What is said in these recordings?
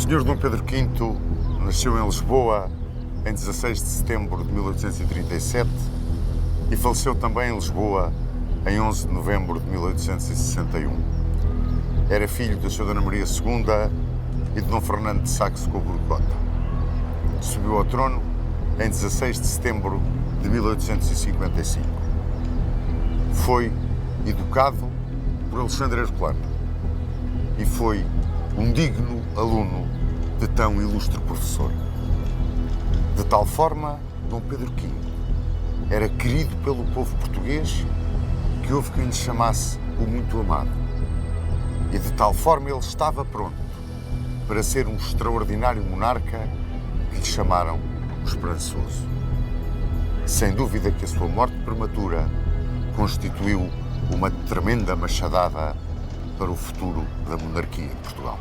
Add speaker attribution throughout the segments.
Speaker 1: Sr. Dom Pedro V nasceu em Lisboa em 16 de setembro de 1837 e faleceu também em Lisboa em 11 de novembro de 1861. Era filho da Sra. Dona Maria II e de Dom Fernando de Saxe-Coburgo-Gotha. Subiu ao trono em 16 de setembro de 1855. Foi educado por Alexandre Herculano e foi um digno aluno de tão ilustre professor. De tal forma, Dom Pedro V era querido pelo povo português que houve quem lhe chamasse o muito amado. E de tal forma ele estava pronto para ser um extraordinário monarca que lhe chamaram o Esperançoso. Sem dúvida que a sua morte prematura constituiu uma tremenda machadada para o futuro da monarquia em Portugal.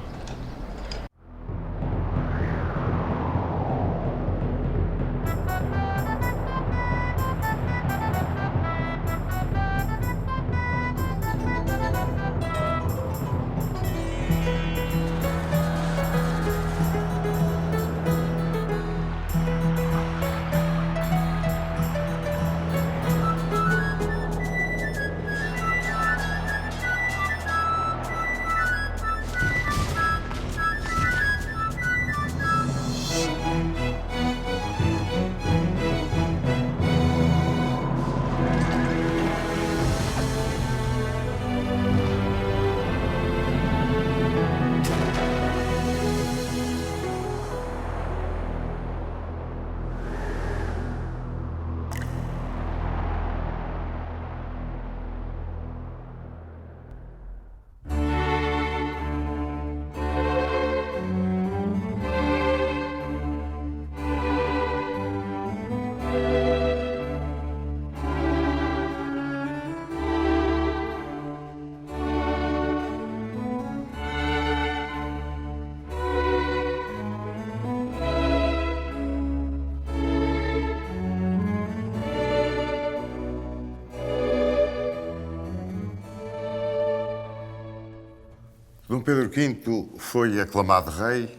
Speaker 1: Dom Pedro V foi aclamado rei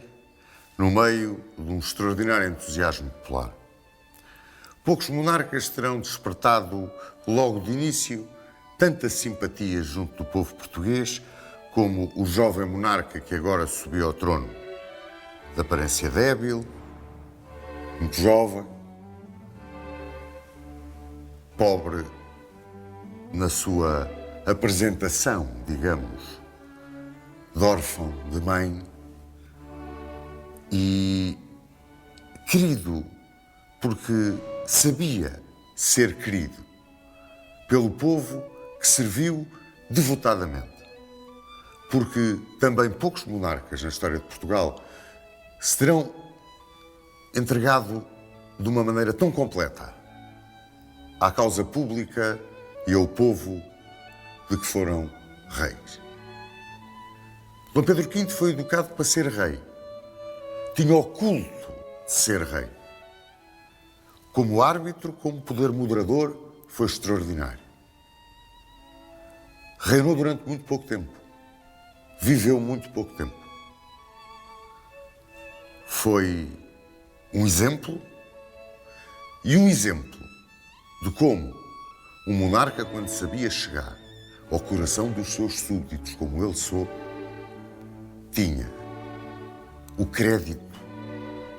Speaker 1: no meio de um extraordinário entusiasmo popular. Poucos monarcas terão despertado logo de início tanta simpatia junto do povo português como o jovem monarca que agora subiu ao trono. De aparência débil, muito jovem, pobre na sua apresentação, digamos, de órfão de mãe e querido porque sabia ser querido pelo povo que serviu devotadamente. Porque também poucos monarcas na história de Portugal se terão entregado de uma maneira tão completa à causa pública e ao povo de que foram reis. Dom Pedro V foi educado para ser rei. Tinha o culto de ser rei. Como árbitro, como poder moderador, foi extraordinário. Reinou durante muito pouco tempo. Viveu muito pouco tempo. Foi um exemplo de como um monarca, quando sabia chegar ao coração dos seus súbditos, como ele soube, tinha o crédito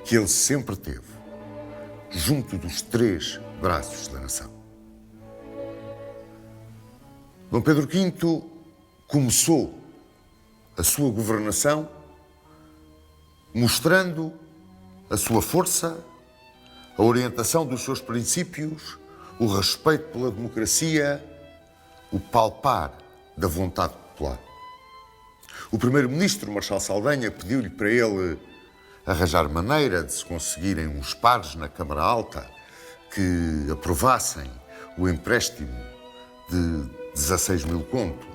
Speaker 1: que ele sempre teve junto dos três braços da nação. Dom Pedro V começou a sua governação mostrando a sua força, a orientação dos seus princípios, o respeito pela democracia, o palpar da vontade popular. O primeiro-ministro, Marchal Saldanha, pediu-lhe para ele arranjar maneira de se conseguirem uns pares na Câmara Alta que aprovassem o empréstimo de 16 mil contos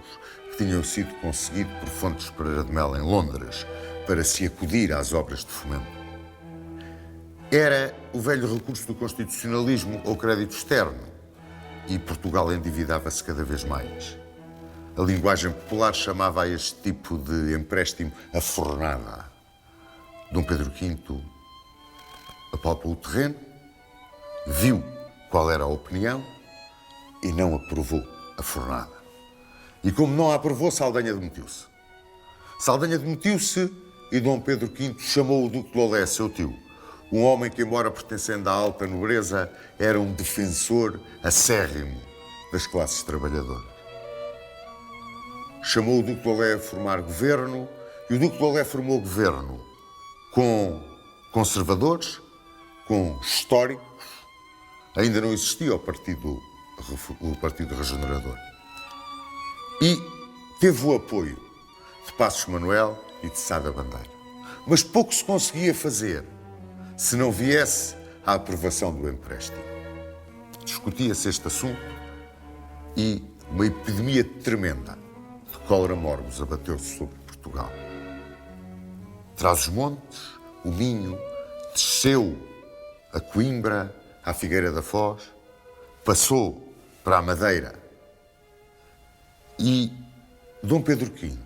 Speaker 1: que tinham sido conseguido por Fontes Pereira de Mel em Londres para se acudir às obras de fomento. Era o velho recurso do constitucionalismo ao crédito externo e Portugal endividava-se cada vez mais. A linguagem popular chamava a este tipo de empréstimo a fornada. Dom Pedro V apalpou o terreno, viu qual era a opinião e não aprovou a fornada. E como não a aprovou, Saldanha demitiu-se. Saldanha demitiu-se e Dom Pedro V chamou o Duque de Lolé, seu tio, um homem que, embora pertencendo à alta nobreza, era um defensor acérrimo das classes trabalhadoras. Chamou o Duque de Lolé a formar governo e o Duque de Lolé formou governo com conservadores, com históricos. Ainda não existia o Partido Regenerador. E teve o apoio de Passos Manuel e de Sá da Bandeira. Mas pouco se conseguia fazer se não viesse a aprovação do empréstimo. Discutia-se este assunto e uma epidemia tremenda de cólera morbus abateu-se sobre Portugal. Trás-os-Montes, o Minho, desceu a Coimbra, à Figueira da Foz, passou para a Madeira e Dom Pedro V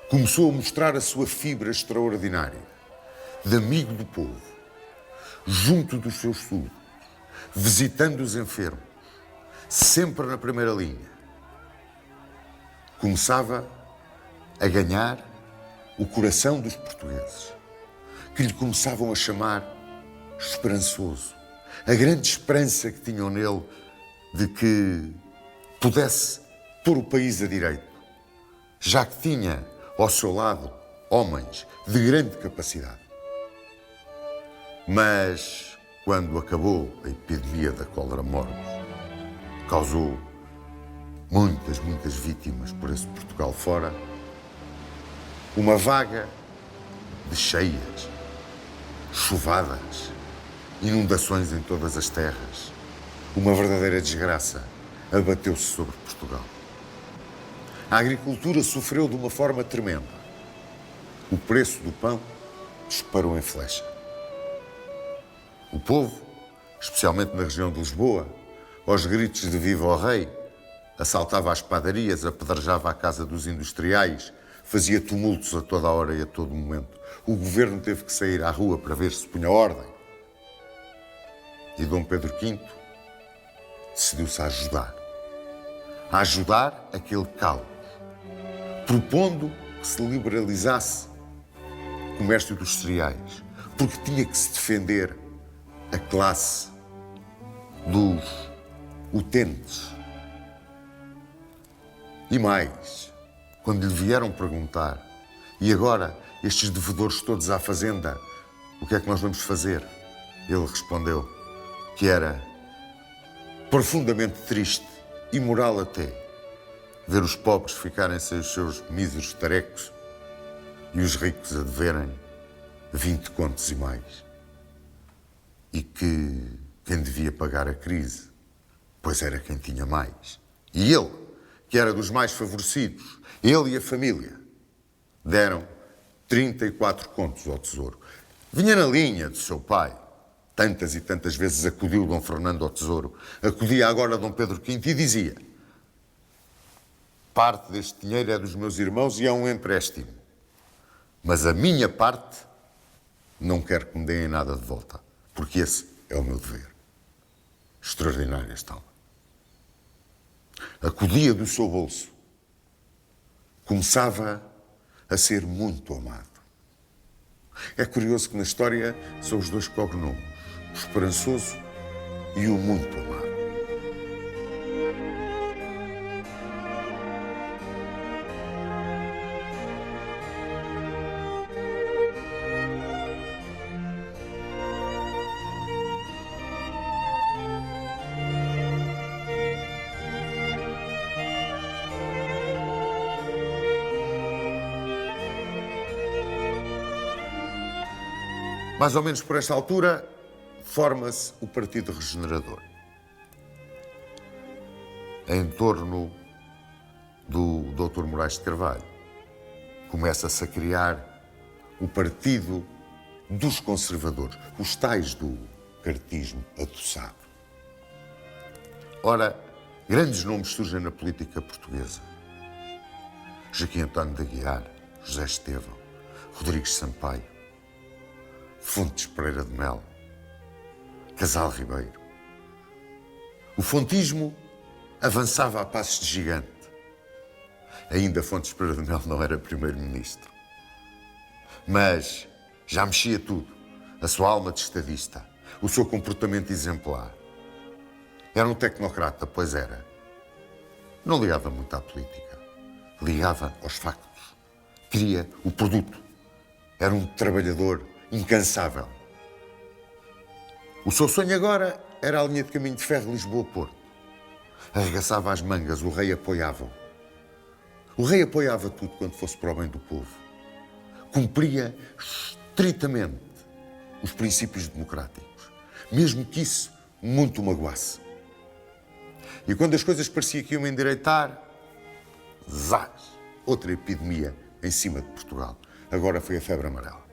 Speaker 1: começou a mostrar a sua fibra extraordinária de amigo do povo, junto dos seus súditos, visitando os enfermos, sempre na primeira linha. Começava a ganhar o coração dos portugueses, que lhe começavam a chamar esperançoso. A grande esperança que tinham nele de que pudesse pôr o país a direito, já que tinha ao seu lado homens de grande capacidade. Mas, quando acabou a epidemia da cólera morbus, causou muitas vítimas por esse Portugal fora, uma vaga de cheias, chuvadas, inundações em todas as terras, uma verdadeira desgraça abateu-se sobre Portugal. A agricultura sofreu de uma forma tremenda. O preço do pão disparou em flecha. O povo, especialmente na região de Lisboa, aos gritos de Viva o Rei, assaltava as padarias, apedrejava a casa dos industriais, fazia tumultos a toda a hora e a todo momento. O governo teve que sair à rua para ver se punha ordem. E Dom Pedro V decidiu-se a ajudar aquele caos, propondo que se liberalizasse o comércio dos cereais, porque tinha que se defender a classe dos utentes. E mais, quando lhe vieram perguntar, e agora estes devedores todos à fazenda, o que é que nós vamos fazer? Ele respondeu que era profundamente triste, imoral até, ver os pobres ficarem sem os seus míseros tarecos e os ricos a deverem 20 contos e mais. E que quem devia pagar a crise, pois era quem tinha mais. E ele, que era dos mais favorecidos, ele e a família, deram 34 contos ao tesouro. Vinha na linha do seu pai. Tantas e tantas vezes acudiu Dom Fernando ao tesouro, acudia agora Dom Pedro V e dizia: parte deste dinheiro é dos meus irmãos e é um empréstimo, mas a minha parte não quero que me deem nada de volta, porque esse é o meu dever. Extraordinária esta alma. Acudia do seu bolso, começava a ser muito amado. É curioso que na história são os dois cognomes, o esperançoso e o muito amado. Mais ou menos por esta altura, forma-se o Partido Regenerador. Em torno do Dr. Moraes de Carvalho, começa-se a criar o Partido dos Conservadores, os tais do cartismo adoçado. Ora, grandes nomes surgem na política portuguesa. Joaquim António de Aguiar, José Estevão, Rodrigues Sampaio. Fontes Pereira de Melo, Casal Ribeiro. O fontismo avançava a passos de gigante. Ainda Fontes Pereira de Melo não era primeiro-ministro. Mas já mexia tudo. A sua alma de estadista, o seu comportamento exemplar. Era um tecnocrata, pois era. Não ligava muito à política. Ligava aos factos. Queria o produto. Era um trabalhador incansável. O seu sonho agora era a linha de caminho de ferro Lisboa-Porto. Arregaçava as mangas, o rei apoiava-o. O rei apoiava tudo quanto fosse para o bem do povo. Cumpria estritamente os princípios democráticos, mesmo que isso muito o magoasse. E quando as coisas pareciam que iam endireitar, zás, outra epidemia em cima de Portugal. Agora foi a febre amarela.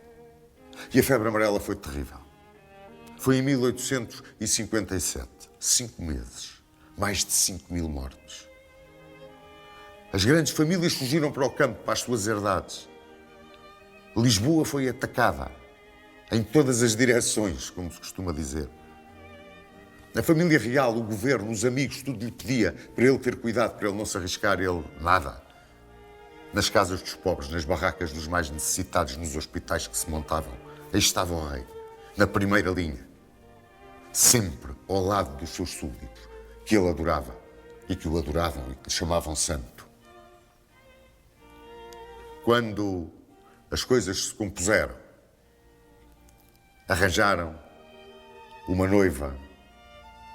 Speaker 1: E a febre amarela foi terrível. Foi em 1857, 5 meses, mais de 5.000 mortos. As grandes famílias fugiram para o campo, para as suas herdades. Lisboa foi atacada em todas as direções, como se costuma dizer. A família real, o governo, os amigos, tudo lhe pedia para ele ter cuidado, para ele não se arriscar, ele nada. Nas casas dos pobres, nas barracas dos mais necessitados, nos hospitais que se montavam, aí estava o rei, na primeira linha, sempre ao lado dos seus súbditos, que ele adorava e que o adoravam e que lhe chamavam santo. Quando as coisas se compuseram, arranjaram uma noiva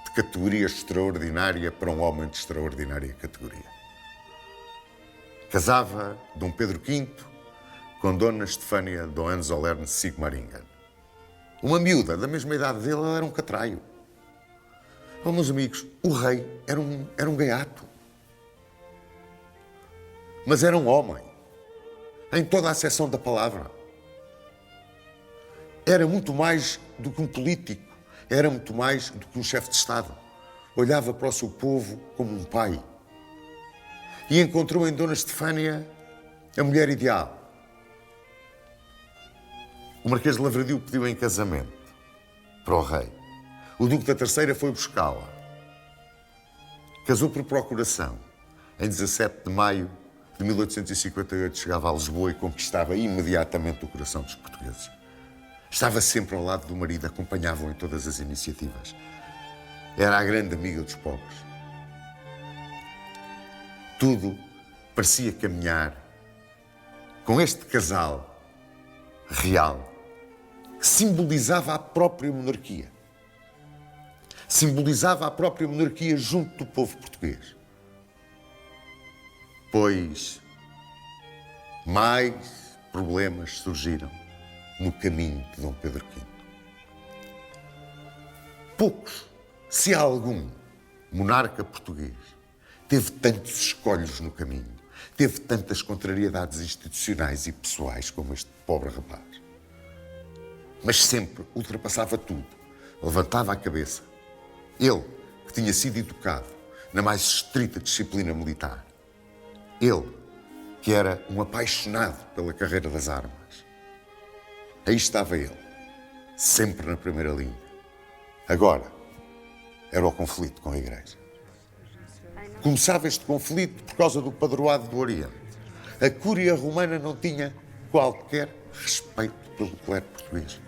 Speaker 1: de categoria extraordinária para um homem de extraordinária categoria. Casava Dom Pedro V com Dona Estefânia de Hohenzollern-Sigmaringen. Uma miúda da mesma idade dele, ela era um catraio. Oh, meus amigos, o rei era um gaiato. Mas era um homem, em toda a acessão da palavra. Era muito mais do que um político, era muito mais do que um chefe de Estado. Olhava para o seu povo como um pai. E encontrou em Dona Estefânia a mulher ideal. O Marquês de Lavradio pediu em casamento para o rei. O Duque da Terceira foi buscá-la. Casou por procuração. Em 17 de maio de 1858 chegava a Lisboa e conquistava imediatamente o coração dos portugueses. Estava sempre ao lado do marido, acompanhava-o em todas as iniciativas. Era a grande amiga dos pobres. Tudo parecia caminhar com este casal real que simbolizava a própria monarquia. Simbolizava a própria monarquia junto do povo português. Pois mais problemas surgiram no caminho de Dom Pedro V. Poucos, se há algum, monarca português teve tantos escolhos no caminho, teve tantas contrariedades institucionais e pessoais como este pobre rapaz. Mas sempre ultrapassava tudo, levantava a cabeça. Ele, que tinha sido educado na mais estrita disciplina militar. Ele, que era um apaixonado pela carreira das armas. Aí estava ele, sempre na primeira linha. Agora, era o conflito com a Igreja. Começava este conflito por causa do padroado do Oriente. A Cúria Romana não tinha qualquer respeito pelo clero português.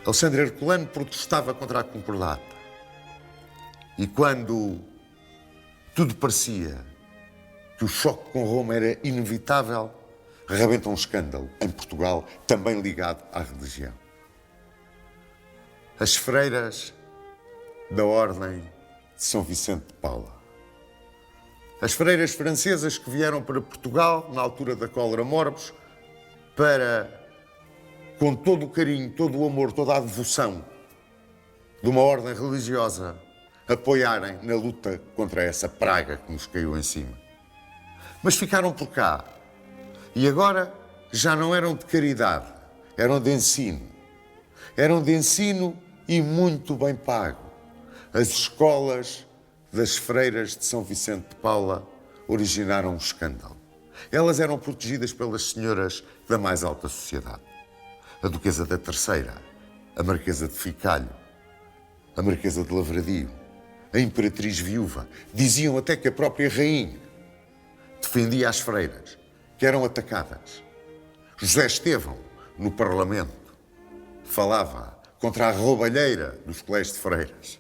Speaker 1: Alexandre Herculano protestava contra a concordata. E quando tudo parecia que o choque com Roma era inevitável, rebenta um escândalo em Portugal, também ligado à religião. As freiras da Ordem de São Vicente de Paula. As freiras francesas que vieram para Portugal, na altura da cólera morbus, para, com todo o carinho, todo o amor, toda a devoção de uma ordem religiosa, apoiarem na luta contra essa praga que nos caiu em cima. Mas ficaram por cá. E agora já não eram de caridade, eram de ensino. Eram de ensino e muito bem pago. As escolas das freiras de São Vicente de Paula originaram um escândalo. Elas eram protegidas pelas senhoras da mais alta sociedade. A Duquesa da Terceira, a Marquesa de Ficalho, a Marquesa de Lavradio, a Imperatriz Viúva. Diziam até que a própria rainha defendia as freiras, que eram atacadas. José Estevão, no Parlamento, falava contra a roubalheira dos colégios de freiras.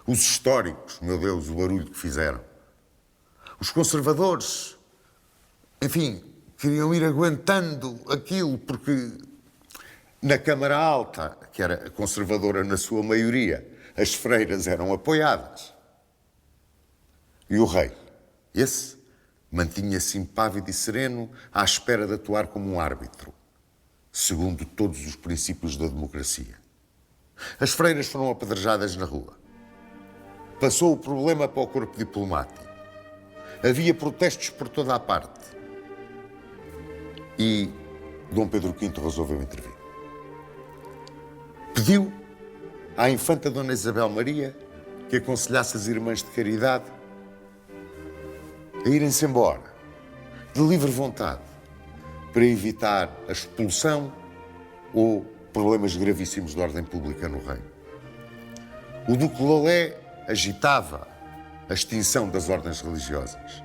Speaker 1: Os históricos, meu Deus, o barulho que fizeram. Os conservadores, enfim, queriam ir aguentando aquilo, porque na Câmara Alta, que era conservadora na sua maioria, as freiras eram apoiadas. E o rei, esse, mantinha-se impávido e sereno à espera de atuar como um árbitro, segundo todos os princípios da democracia. As freiras foram apedrejadas na rua. Passou o problema para o corpo diplomático. Havia protestos por toda a parte. E Dom Pedro V resolveu intervir. Pediu à infanta Dona Isabel Maria que aconselhasse as irmãs de caridade a irem-se embora, de livre vontade, para evitar a expulsão ou problemas gravíssimos de ordem pública no reino. O Duque Lolé agitava a extinção das ordens religiosas.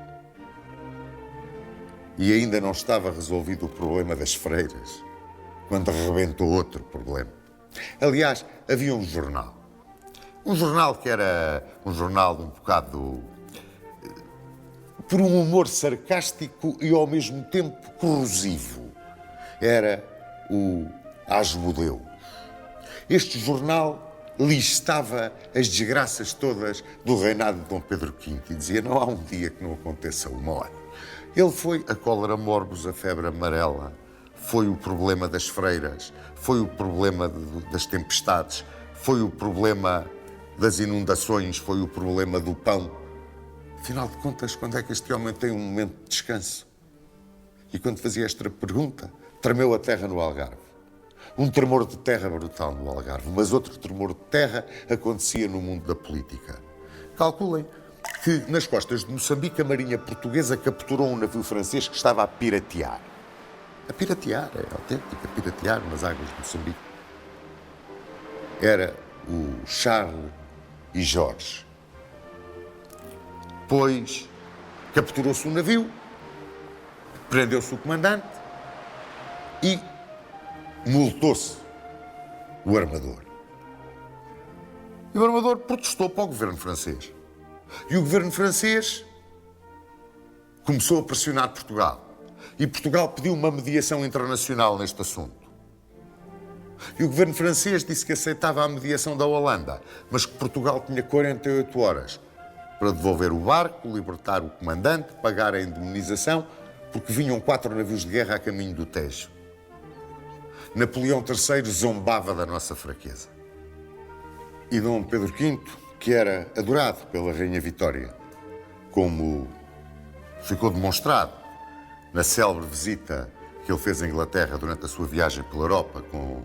Speaker 1: E ainda não estava resolvido o problema das freiras, quando arrebentou outro problema. Aliás, havia um jornal. Um jornal que era um jornal um bocado por um humor sarcástico e ao mesmo tempo corrosivo. Era o Asmodeus. Este jornal listava as desgraças todas do reinado de Dom Pedro V e dizia: não há um dia que não aconteça uma hora. Ele foi a cólera morbus, a febre amarela, foi o problema das freiras, foi o problema das tempestades, foi o problema das inundações, foi o problema do pão. Afinal de contas, quando é que este homem tem um momento de descanso? E quando fazia esta pergunta, tremeu a terra no Algarve. Um tremor de terra brutal no Algarve, mas outro tremor de terra acontecia no mundo da política. Calculem que nas costas de Moçambique a marinha portuguesa capturou um navio francês que estava a piratear. A piratear, é autêntico, a piratear nas águas de Moçambique. Era o Charles e Jorge. Pois capturou-se o navio, prendeu-se o comandante e multou-se o armador. E o armador protestou para o governo francês. E o governo francês começou a pressionar Portugal. E Portugal pediu uma mediação internacional neste assunto. E o governo francês disse que aceitava a mediação da Holanda, mas que Portugal tinha 48 horas para devolver o barco, libertar o comandante, pagar a indemnização, porque vinham 4 navios de guerra a caminho do Tejo. Napoleão III zombava da nossa fraqueza. E Dom Pedro V, que era adorado pela Rainha Vitória, como ficou demonstrado na célebre visita que ele fez à Inglaterra durante a sua viagem pela Europa com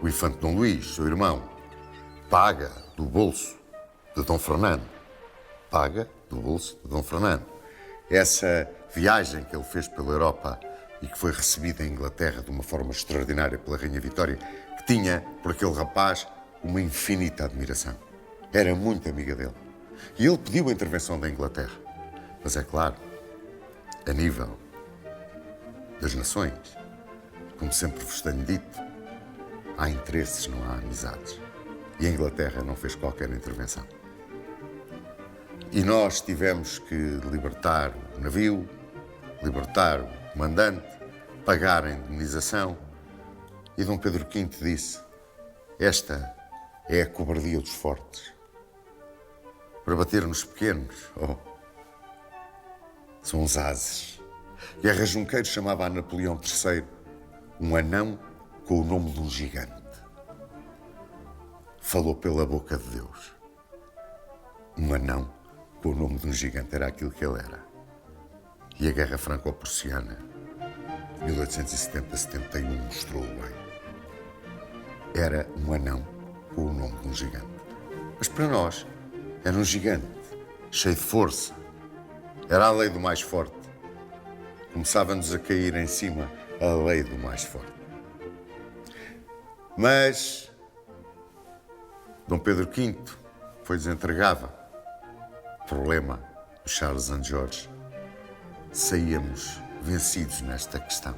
Speaker 1: o infante Dom Luís, seu irmão, paga do bolso de Dom Fernando. Paga do bolso de Dom Fernando. Essa viagem que ele fez pela Europa e que foi recebida em Inglaterra de uma forma extraordinária pela Rainha Vitória, que tinha, por aquele rapaz, uma infinita admiração. Era muito amiga dele. E ele pediu a intervenção da Inglaterra. Mas é claro, a nível das nações, como sempre vos tenho dito, há interesses, não há amizades. E a Inglaterra não fez qualquer intervenção. E nós tivemos que libertar o navio, libertar o comandante, pagar a indemnização. E Dom Pedro V disse: esta é a cobardia dos fortes. Para bater nos pequenos, são os ases. Guerra Junqueiro chamava a Napoleão III um anão com o nome de um gigante. Falou pela boca de Deus. Um anão com o nome de um gigante, era aquilo que ele era. E a Guerra Franco-Prussiana, 1870-71, mostrou bem. Era um anão com o nome de um gigante. Mas para nós, era um gigante, cheio de força. Era a lei do mais forte. começava-nos a cair em cima a lei do mais forte. Mas Dom Pedro V foi desentregado. Problema do Charles and George. Saíamos vencidos nesta questão.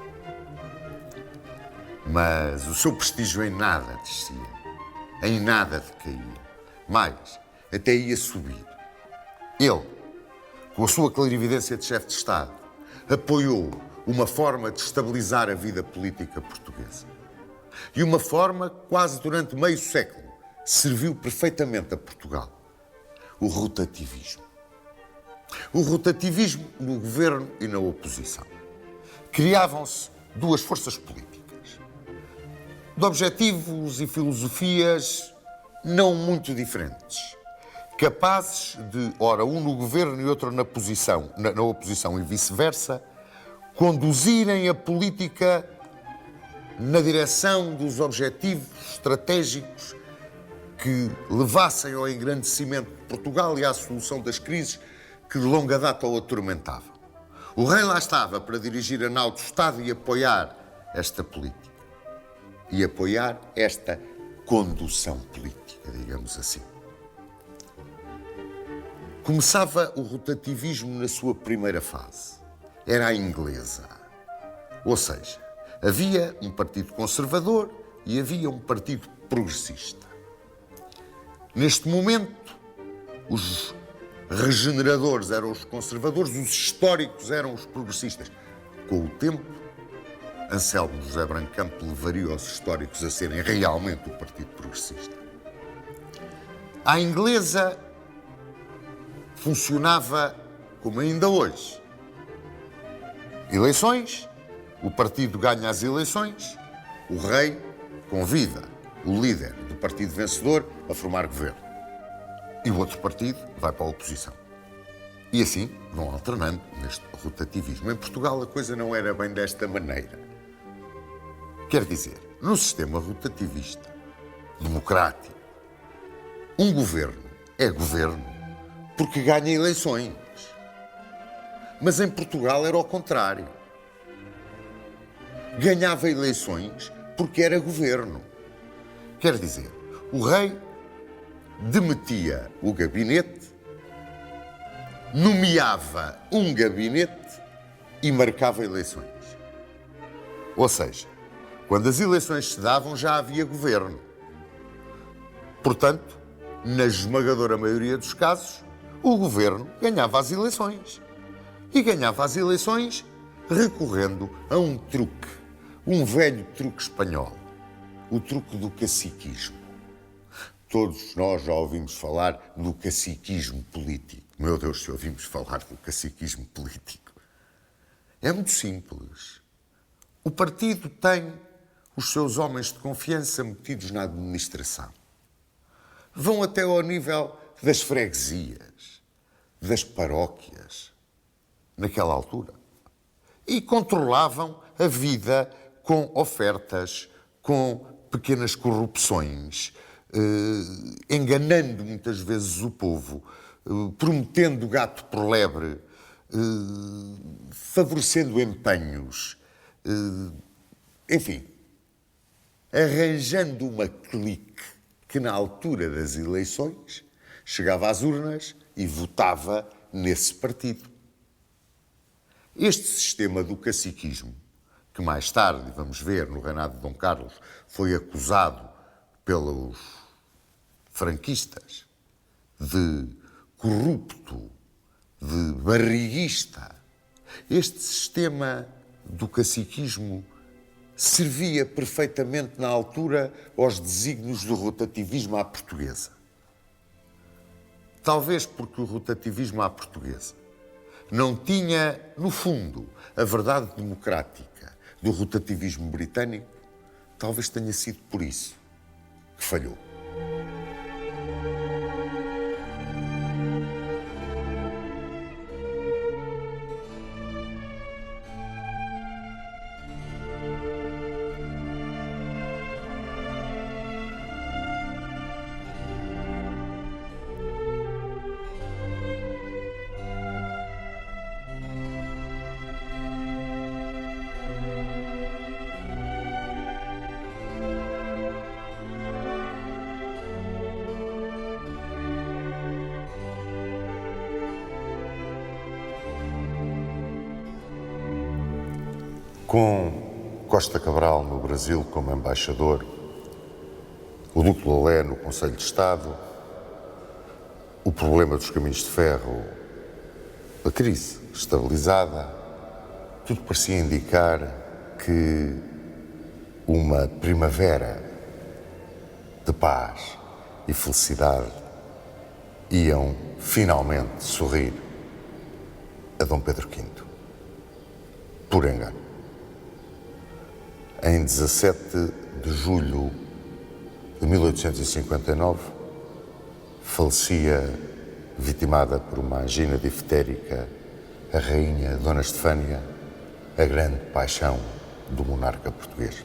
Speaker 1: Mas o seu prestígio em nada descia, em nada decaía. Mais, até ia subir. Ele, com a sua clarividência de chefe de Estado, apoiou uma forma de estabilizar a vida política portuguesa. E uma forma que quase durante meio século serviu perfeitamente a Portugal. O rotativismo. O rotativismo no governo e na oposição. Criavam-se duas forças políticas, de objetivos e filosofias não muito diferentes, capazes de, ora, um no governo e outro na oposição e vice-versa, conduzirem a política na direção dos objetivos estratégicos que levassem ao engrandecimento de Portugal e à solução das crises que de longa data o atormentavam. O rei lá estava para dirigir a nau do Estado e apoiar esta política. E apoiar esta condução política, digamos assim. Começava o rotativismo na sua primeira fase. Era a inglesa. Ou seja, havia um partido conservador e havia um partido progressista. Neste momento, os regeneradores eram os conservadores, os históricos eram os progressistas. Com o tempo, Anselmo José Branco Campo levaria os históricos a serem realmente o Partido Progressista. A inglesa funcionava como ainda hoje. Eleições, o partido ganha as eleições, o rei convida o líder do partido vencedor a formar governo. E o outro partido vai para a oposição. E assim vão alternando neste rotativismo. Em Portugal a coisa não era bem desta maneira. Quer dizer, no sistema rotativista, democrático, um governo é governo porque ganha eleições. Mas em Portugal era ao contrário. Ganhava eleições porque era governo. Quer dizer, o rei demitia o gabinete, nomeava um gabinete e marcava eleições. Ou seja, quando as eleições se davam já havia governo. Portanto, na esmagadora maioria dos casos, o governo ganhava as eleições. E ganhava as eleições recorrendo a um truque, um velho truque espanhol, o truque do caciquismo. Todos nós já ouvimos falar do caciquismo político. Meu Deus, se ouvimos falar do caciquismo político. É muito simples. O partido tem os seus homens de confiança metidos na administração. Vão até ao nível das freguesias, das paróquias, naquela altura. E controlavam a vida com ofertas, com pequenas corrupções, enganando muitas vezes o povo, prometendo gato por lebre, favorecendo empenhos, enfim, arranjando uma clique que na altura das eleições chegava às urnas e votava nesse partido. Este sistema do caciquismo, que mais tarde, vamos ver, no reinado de Dom Carlos, foi acusado pelos franquistas de corrupto, de barriguista. Este sistema do caciquismo servia perfeitamente na altura aos desígnios do rotativismo à portuguesa. Talvez porque o rotativismo à portuguesa não tinha, no fundo, a verdade democrática do rotativismo britânico, talvez tenha sido por isso que falhou. Com Costa Cabral no Brasil como embaixador, o Duque de Lolé no Conselho de Estado, o problema dos caminhos de ferro, a crise estabilizada, tudo parecia indicar que uma primavera de paz e felicidade iam finalmente sorrir a Dom Pedro V. Por engano. Em 17 de julho de 1859, falecia, vitimada por uma angina diftérica, a rainha Dona Estefânia, a grande paixão do monarca português.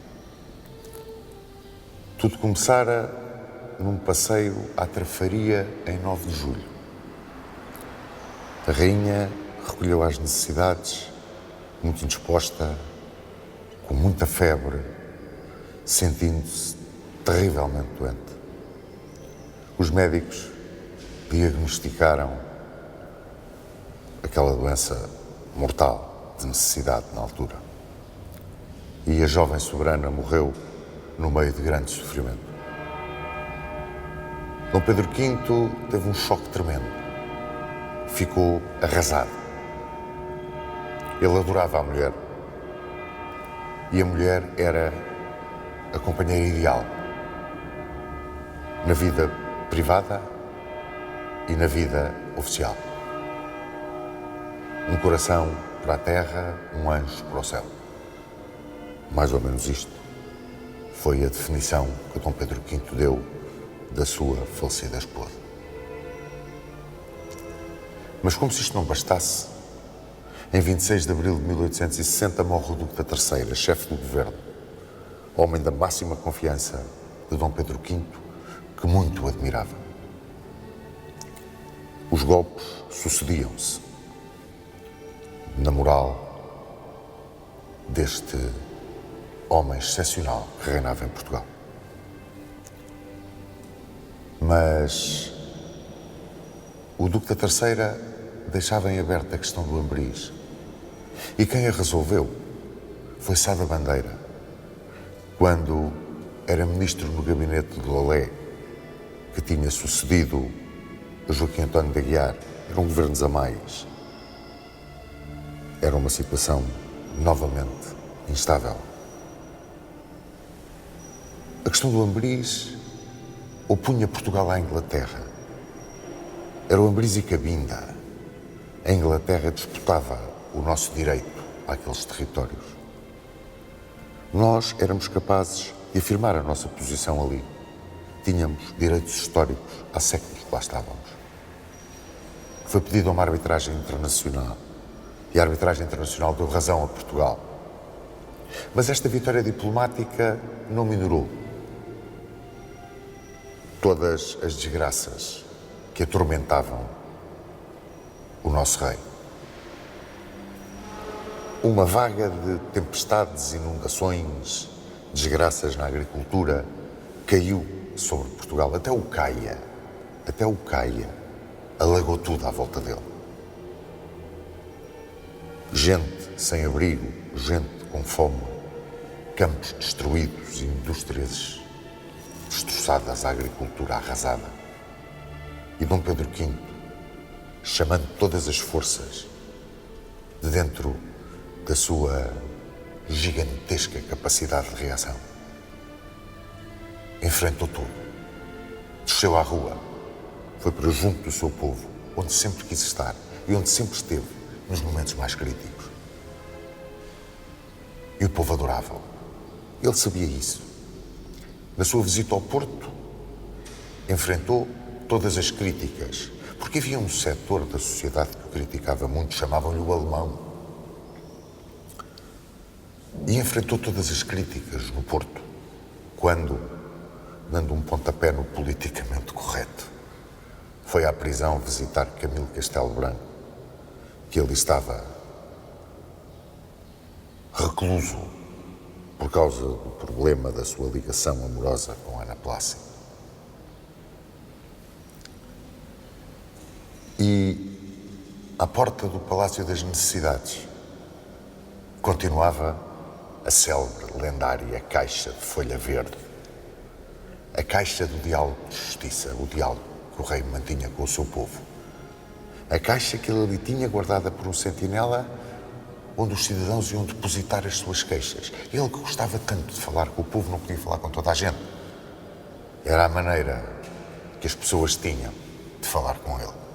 Speaker 1: Tudo começara num passeio à Trafaria em 9 de julho. A rainha recolheu as necessidades, muito indisposta, com muita febre, sentindo-se terrivelmente doente. Os médicos diagnosticaram aquela doença mortal de necessidade na altura. E a jovem soberana morreu no meio de grande sofrimento. Dom Pedro V teve um choque tremendo. Ficou arrasado. Ele adorava a mulher. E a mulher era a companheira ideal. Na vida privada e na vida oficial. Um coração para a terra, um anjo para o céu. Mais ou menos isto foi a definição que Dom Pedro V deu da sua falecida esposa. Mas como se isto não bastasse, em 26 de abril de 1860 morre o Duque da Terceira, chefe do governo, homem da máxima confiança de Dom Pedro V, que muito o admirava. Os golpes sucediam-se na moral deste homem excepcional que reinava em Portugal. Mas o Duque da Terceira deixava em aberto a questão do Ambriz. E quem a resolveu foi Sá da Bandeira, quando era ministro no gabinete de Lolé, que tinha sucedido a Joaquim António de Aguiar. Eram governos a mais. Era uma situação novamente instável. A questão do Ambriz opunha Portugal à Inglaterra. Era o Ambriz e Cabinda. A Inglaterra disputava o nosso direito àqueles territórios. Nós éramos capazes de afirmar a nossa posição ali. Tínhamos direitos históricos há séculos que lá estávamos. Foi pedido a uma arbitragem internacional e a arbitragem internacional deu razão a Portugal. Mas esta vitória diplomática não minorou todas as desgraças que atormentavam o nosso rei. Uma vaga de tempestades, inundações, desgraças na agricultura caiu sobre Portugal. Até o Caia alagou tudo à volta dele. Gente sem abrigo, gente com fome, campos destruídos, indústrias destroçadas, a agricultura arrasada. E Dom Pedro V, chamando todas as forças de dentro da sua gigantesca capacidade de reação, enfrentou tudo, desceu à rua, foi para junto do seu povo, onde sempre quis estar e onde sempre esteve nos momentos mais críticos. E o povo adorava-o. Ele sabia isso. Na sua visita ao Porto, enfrentou todas as críticas, porque havia um setor da sociedade que o criticava muito, chamavam-lhe o alemão. E enfrentou todas as críticas no Porto, quando, dando um pontapé no politicamente correto, foi à prisão visitar Camilo Castelo Branco, que ele estava recluso por causa do problema da sua ligação amorosa com Ana Plácido. E à porta do Palácio das Necessidades continuava a célebre, lendária Caixa de Folha Verde, a caixa do diálogo de justiça, o diálogo que o rei mantinha com o seu povo. A caixa que ele ali tinha guardada por um sentinela, onde os cidadãos iam depositar as suas queixas. Ele que gostava tanto de falar com o povo, não podia falar com toda a gente. Era a maneira que as pessoas tinham de falar com ele.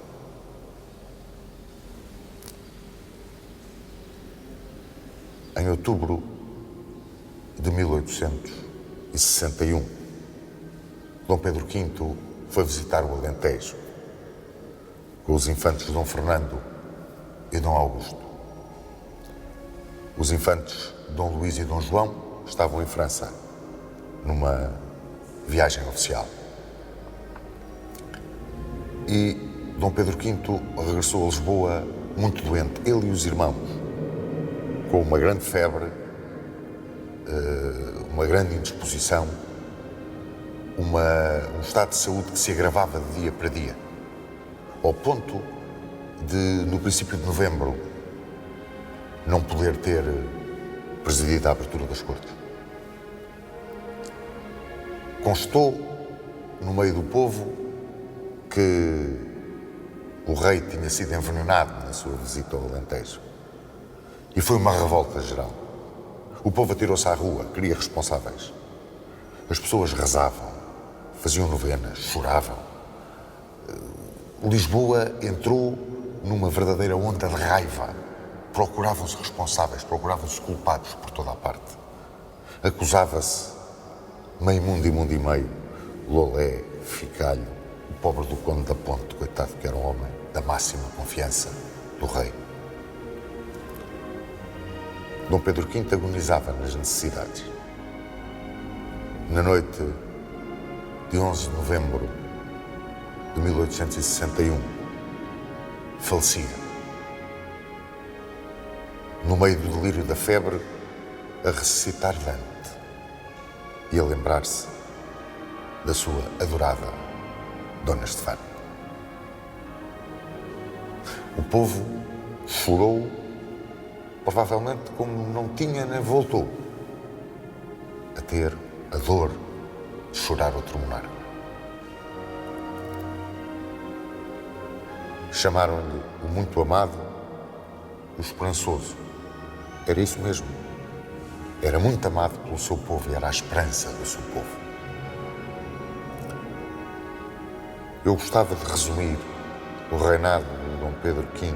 Speaker 1: Em outubro de 1861, Dom Pedro V foi visitar o Alentejo com os infantes Dom Fernando e Dom Augusto. Os infantes Dom Luís e Dom João estavam em França, numa viagem oficial. E Dom Pedro V regressou a Lisboa muito doente, ele e os irmãos, com uma grande febre, uma grande indisposição, um estado de saúde que se agravava de dia para dia, ao ponto de, no princípio de novembro, não poder ter presidido a abertura das Cortes. Constou, no meio do povo, que o rei tinha sido envenenado na sua visita ao Alentejo. E foi uma revolta geral. O povo atirou-se à rua, queria responsáveis. As pessoas rezavam, faziam novenas, choravam. Lisboa entrou numa verdadeira onda de raiva. Procuravam-se responsáveis, procuravam-se culpados por toda a parte. Acusava-se meio mundo e meio, Lolé, Ficalho, o pobre do Conde da Ponte, coitado que era um homem da máxima confiança do rei. Dom Pedro V agonizava nas necessidades. Na noite de 11 de novembro de 1861, falecia. No meio do delírio da febre, a ressuscitar Dante e a lembrar-se da sua adorada Dona Estefânia. O povo chorou, provavelmente como não tinha nem voltou a ter a dor de chorar outro monarca. Chamaram-lhe o muito amado, o esperançoso. Era isso mesmo. Era muito amado pelo seu povo e era a esperança do seu povo. Eu gostava de resumir o reinado de Dom Pedro V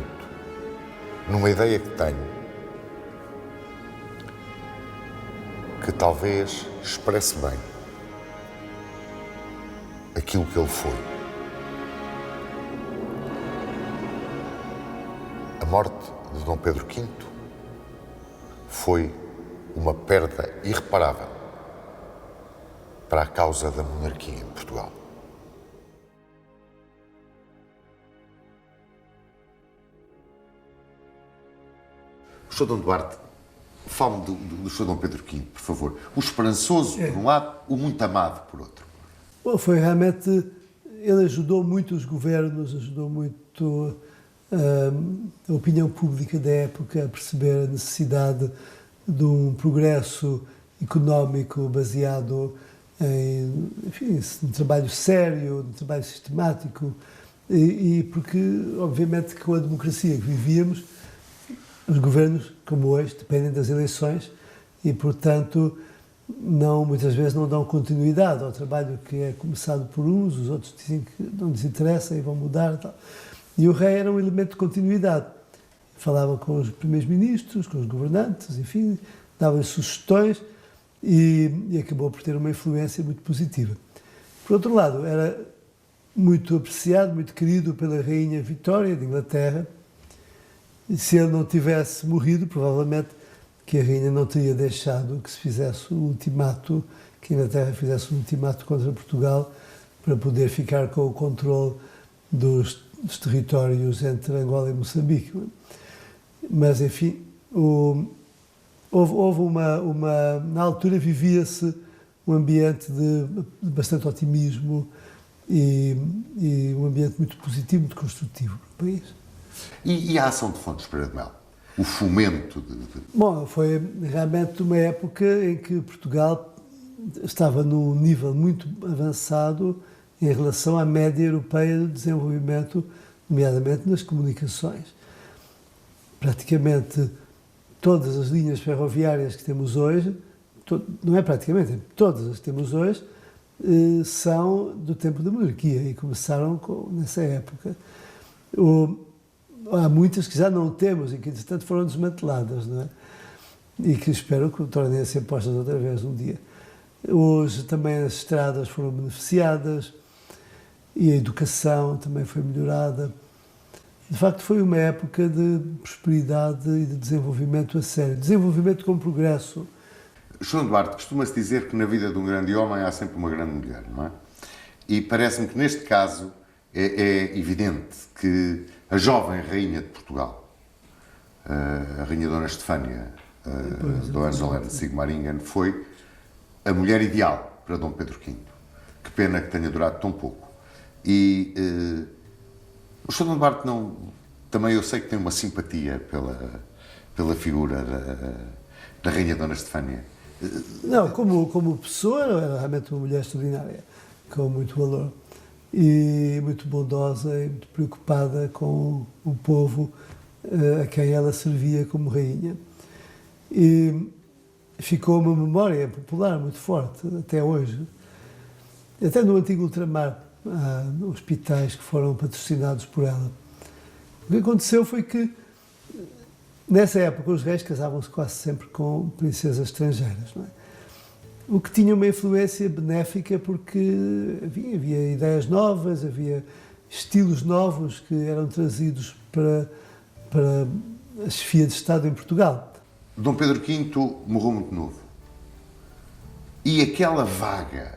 Speaker 1: numa ideia que tenho, que talvez expresse bem aquilo que ele foi. A morte de Dom Pedro V foi uma perda irreparável para a causa da monarquia em Portugal. Sr. Dom Duarte, fale do Sr. Dom Pedro V, por favor. O esperançoso, por um lado, o muito amado, por outro.
Speaker 2: Bom, foi realmente... Ele ajudou muito os governos, ajudou muito a opinião pública da época a perceber a necessidade de um progresso económico baseado em, enfim, um trabalho sério, um trabalho sistemático, e porque, obviamente, com a democracia que vivíamos, os governos, como hoje, dependem das eleições e, portanto, muitas vezes não dão continuidade ao trabalho que é começado por uns, os outros dizem que não lhes interessa e vão mudar e tal. E o rei era um elemento de continuidade. Falava com os primeiros-ministros, com os governantes, enfim, dava-lhes sugestões e acabou por ter uma influência muito positiva. Por outro lado, era muito apreciado, muito querido pela rainha Vitória de Inglaterra. E se ele não tivesse morrido, provavelmente que a rainha não teria deixado que se fizesse o ultimato, que a Inglaterra fizesse um ultimato contra Portugal para poder ficar com o controle dos territórios entre Angola e Moçambique. Mas, enfim, houve na altura vivia-se um ambiente de bastante otimismo e um ambiente muito positivo, muito construtivo no país.
Speaker 1: E a ação de Fontes Pereira de Melo? o fomento
Speaker 2: Bom, foi realmente uma época em que Portugal estava num nível muito avançado em relação à média europeia de desenvolvimento, nomeadamente nas comunicações. Praticamente todas as linhas ferroviárias que temos hoje, não é praticamente, todas as que temos hoje, são do tempo da monarquia e começaram nessa época. Há muitas que já não temos e que, entretanto, foram desmanteladas, não é? E que espero que tornem a ser postas outra vez um dia. Hoje também as estradas foram beneficiadas e a educação também foi melhorada. De facto, foi uma época de prosperidade e de desenvolvimento a sério. Desenvolvimento com progresso.
Speaker 1: João Duarte, costuma-se dizer que na vida de um grande homem há sempre uma grande mulher, não é? E parece-me que neste caso é evidente que a jovem rainha de Portugal, a rainha Dona Estefânia do Hohenzollern Sigmaringen, foi a mulher ideal para Dom Pedro V. Que pena que tenha durado tão pouco. E o Sr. Dom Duarte também eu sei que tem uma simpatia pela figura da rainha Dona Estefânia.
Speaker 2: Não, como pessoa, era realmente uma mulher extraordinária, com muito valor e muito bondosa e muito preocupada com o povo a quem ela servia como rainha. E ficou uma memória popular muito forte até hoje. Até no antigo ultramar, há hospitais que foram patrocinados por ela. O que aconteceu foi que, nessa época, os reis casavam-se quase sempre com princesas estrangeiras, não é? O que tinha uma influência benéfica porque havia ideias novas, havia estilos novos que eram trazidos para a chefia de Estado em Portugal.
Speaker 1: Dom Pedro V morreu muito novo. E aquela vaga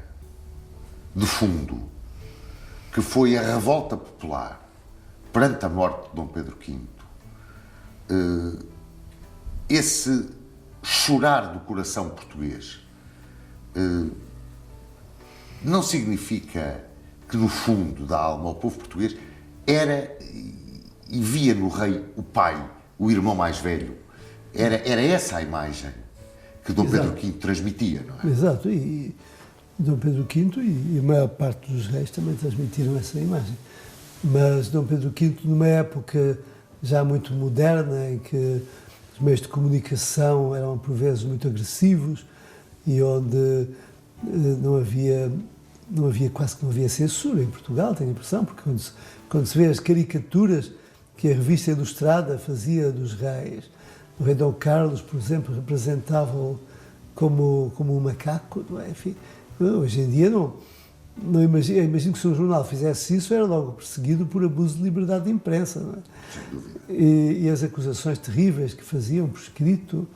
Speaker 1: de fundo que foi a revolta popular perante a morte de Dom Pedro V, esse chorar do coração português, não significa que no fundo da alma o povo português era e via no rei o pai, o irmão mais velho. Era essa a imagem que Dom Pedro V transmitia, não é?
Speaker 2: Exato, e Dom Pedro V e a maior parte dos reis também transmitiram essa imagem. Mas Dom Pedro V, numa época já muito moderna, em que os meios de comunicação eram por vezes muito agressivos e onde quase que não havia censura em Portugal, tenho a impressão, porque quando se vê as caricaturas que a revista Ilustrada fazia dos reis, o rei Dom Carlos, por exemplo, representava-o como um macaco, não é? Enfim, hoje em dia não imagino que se um jornal fizesse isso, era logo perseguido por abuso de liberdade de imprensa, não é? E as acusações terríveis que faziam por escrito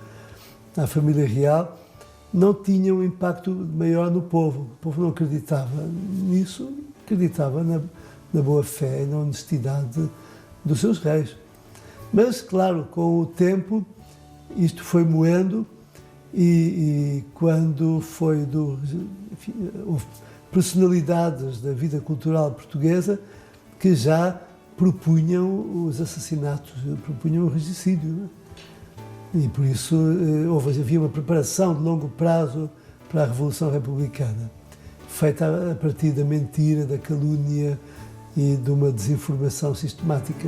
Speaker 2: à família real não tinham um impacto maior no povo. O povo não acreditava nisso, acreditava na boa-fé e na honestidade dos seus reis. Mas, claro, com o tempo, isto foi moendo e quando houve personalidades da vida cultural portuguesa que já propunham os assassinatos, propunham o regicídio, não é? E por isso havia uma preparação de longo prazo para a Revolução Republicana, feita a partir da mentira, da calúnia e de uma desinformação sistemática.